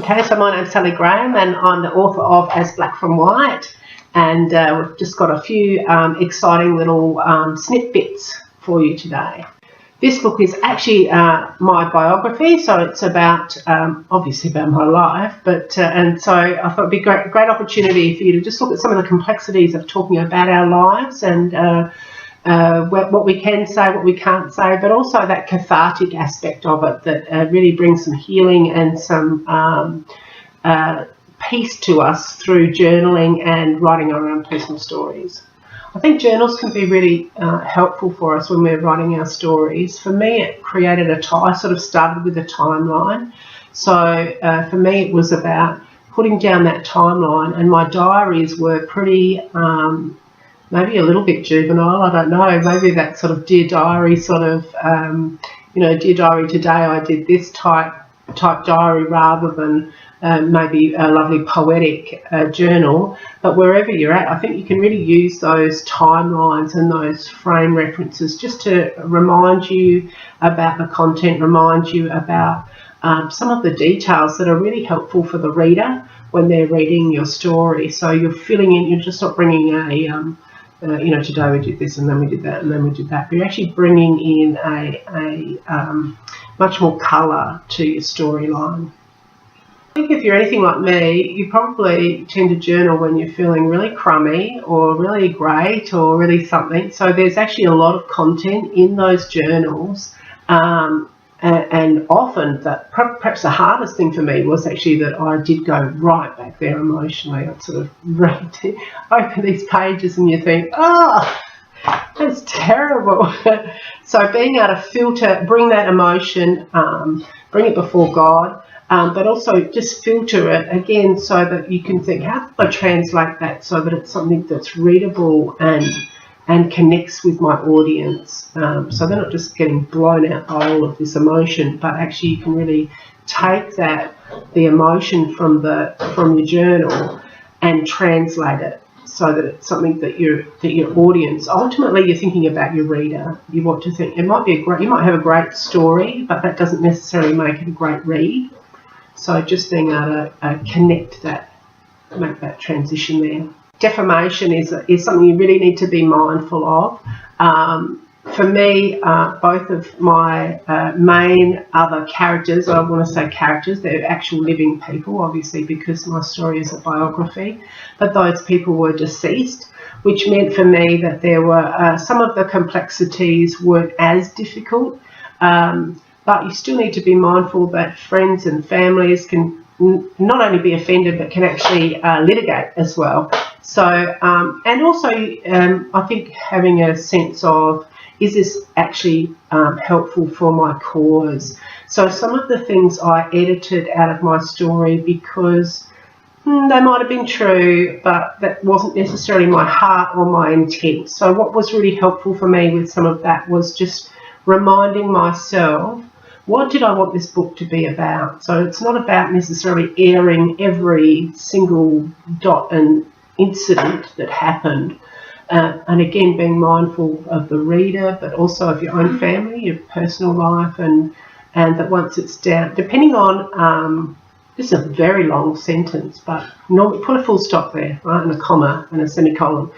Okay, so my name's Sally Graham and I'm the author of As Black from White, and we've just got a few exciting little snippets for you today. This book is actually my biography, so it's about, obviously about my life, but and so I thought it'd be a great opportunity for you to just look at some of the complexities of talking about our lives and what we can say, what we can't say, but also that cathartic aspect of it that really brings some healing and some peace to us through journaling and writing our own personal stories. I think journals can be really helpful for us when we're writing our stories. For me, it created I sort of started with a timeline. So for me, it was about putting down that timeline, and my diaries were pretty maybe a little bit juvenile, I don't know, maybe that sort of Dear Diary sort of, Dear Diary today I did this type diary rather than maybe a lovely poetic journal. But wherever you're at, I think you can really use those timelines and those frame references just to remind you about the content, remind you about some of the details that are really helpful for the reader when they're reading your story. So you're filling in, you're just not bringing today we did this and then we did that and then we did that. But you're actually bringing in a much more colour to your storyline. I think if you're anything like me, you probably tend to journal when you're feeling really crummy or really great or really something. So there's actually a lot of content in those journals. And often, perhaps the hardest thing for me was actually that I did go right back there emotionally. I'd sort of open these pages and you think, that's terrible. So being able to filter, bring that emotion, bring it before God, but also just filter it again so that you can think, how do I translate that so that it's something that's readable and connects with my audience, so they're not just getting blown out by all of this emotion, but actually you can really take the emotion from your journal and translate it so that it's something that your audience, ultimately you're thinking about your reader. You want to think, you might have a great story, but that doesn't necessarily make it a great read. So just being able to connect that, make that transition there. Defamation is something you really need to be mindful of. For me, both of my main other characters, I want to say characters, they're actual living people, obviously, because my story is a biography, but those people were deceased, which meant for me that there were some of the complexities weren't as difficult, but you still need to be mindful that friends and families can not only be offended but can actually litigate as well. So and also I think having a sense of, is this actually helpful for my cause? So some of the things I edited out of my story because they might have been true, but that wasn't necessarily my heart or my intent. So what was really helpful for me with some of that was just reminding myself, what did I want this book to be about? So it's not about necessarily airing every single dot and incident that happened. And again, being mindful of the reader, but also of your own family, your personal life, and that once it's down, depending on, this is a very long sentence, but normally put a full stop there, right, and a comma and a semicolon.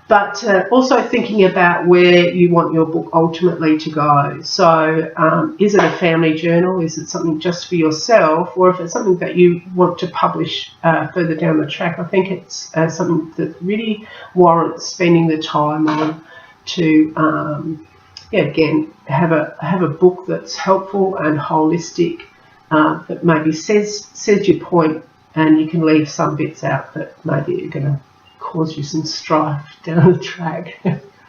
But also thinking about where you want your book ultimately to go. So is it a family journal? Is it something just for yourself? Or if it's something that you want to publish further down the track, I think it's something that really warrants spending the time on to, again, have a book that's helpful and holistic, that maybe says your point, and you can leave some bits out that maybe are going to cause you some strife down the track.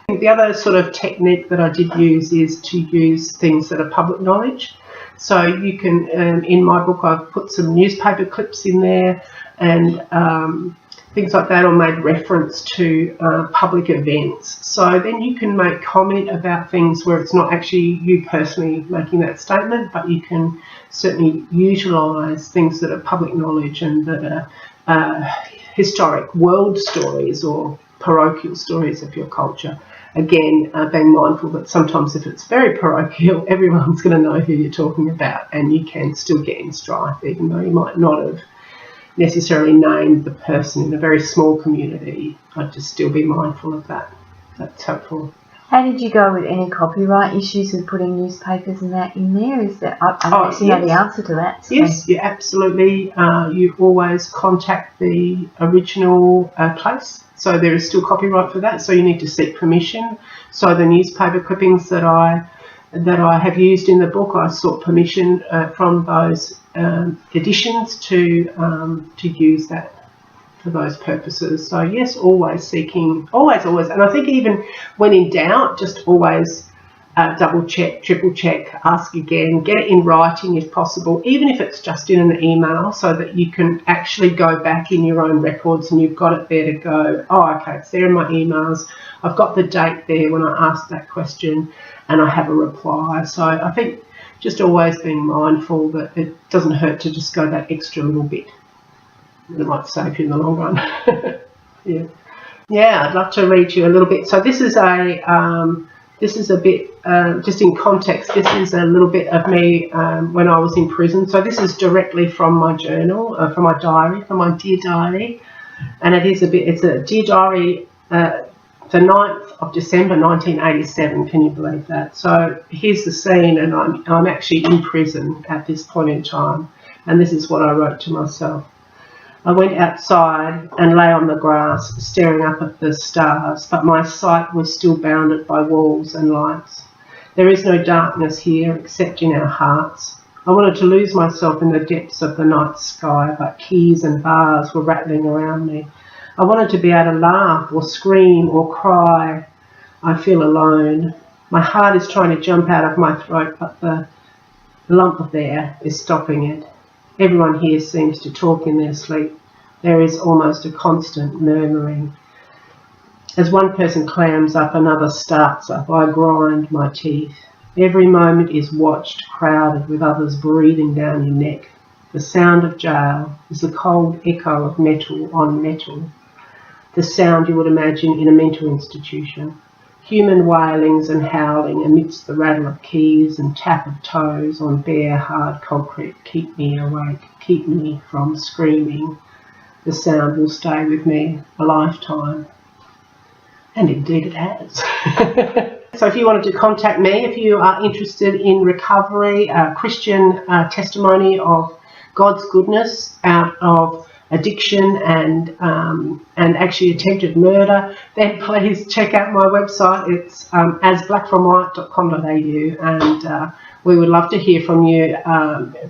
The other sort of technique that I did use is to use things that are public knowledge. So you can, in my book, I've put some newspaper clips in there and things like that, or made reference to public events. So then you can make comment about things where it's not actually you personally making that statement, but you can certainly utilise things that are public knowledge and that are historic world stories or parochial stories of your culture. again, being mindful that sometimes if it's very parochial, everyone's going to know who you're talking about, and you can still get in strife, even though you might not have necessarily named the person in a very small community. I'd just still be mindful of that. That's helpful. How did you go with any copyright issues with putting newspapers and that in there? Is that I actually know the answer to that. So. Yes, you absolutely. You always contact the original place, so there is still copyright for that. So you need to seek permission. So the newspaper clippings that I have used in the book, I sought permission from those editions to use that for those purposes. So yes, always seeking, always, and I think even when in doubt, just always double check, triple check, ask again, get it in writing if possible, even if it's just in an email, so that you can actually go back in your own records and you've got it there to go, oh okay, it's there in my emails, I've got the date there when I asked that question and I have a reply. So I think just always being mindful that it doesn't hurt to just go that extra little bit. It might save you in the long run. Yeah, I'd love to read you a little bit. So this is a bit, just in context, this is a little bit of me when I was in prison. So this is directly from my journal, from my diary, from my Dear Diary. And it's a Dear Diary, the 9th of December 1987, can you believe that? So here's the scene, and I'm actually in prison at this point in time. And this is what I wrote to myself. I went outside and lay on the grass, staring up at the stars, but my sight was still bounded by walls and lights. There is no darkness here except in our hearts. I wanted to lose myself in the depths of the night sky, but keys and bars were rattling around me. I wanted to be able to laugh or scream or cry. I feel alone. My heart is trying to jump out of my throat, but the lump there is stopping it. Everyone here seems to talk in their sleep. There is almost a constant murmuring. As one person clams up, another starts up. I grind my teeth. Every moment is watched, crowded with others breathing down your neck. The sound of jail is the cold echo of metal on metal. The sound you would imagine in a mental institution. Human wailings and howling amidst the rattle of keys and tap of toes on bare, hard concrete keep me awake, keep me from screaming. The sound will stay with me a lifetime. And indeed it has. So if you wanted to contact me, if you are interested in recovery, Christian testimony of God's goodness out of addiction and actually attempted murder, then please check out my website. It's asblackfromwhite.com.au, and we would love to hear from you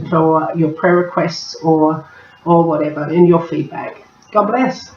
for your prayer requests or whatever, and your feedback. God bless.